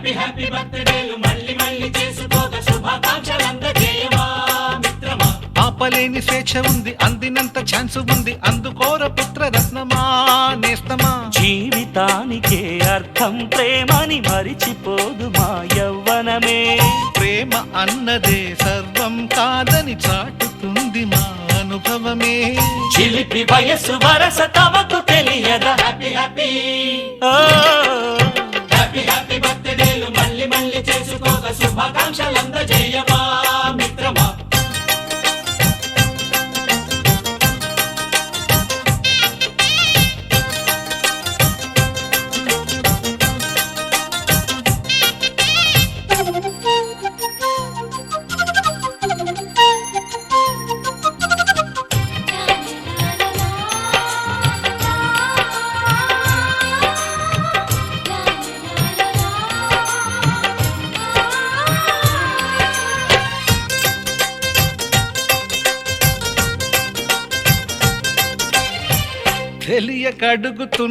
Happy happy బర్త్డేలు మళ్ళీ మళ్ళీ చేసుకోక శుభాకాంక్షలందజేయమా మిత్రమా. ఆపలేని స్వేచ్ఛ ఉంది, అందినంత ఛాన్స్ ఉంది, అందుకోర పుత్ర రత్నమా నేస్తమా. జీవితానికే అర్థం ప్రేమని మరిచిపోదు మా యవ్వనమే. ప్రేమ అన్నదే సర్వం కాదని చాటుతుంది మా అనుభవమే. చిలిపి వయస్సు వరస తమకు తెలియదా. హ్యాపీ హ్యాపీ ఓ, హ్యాపీ హ్యాపీ బర్త్డేలు మళ్ళీ మళ్ళీ చేసుకోక శుభాకాంక్షలందజేయమా మిత్రమా. తెలియక అడుగుతున్న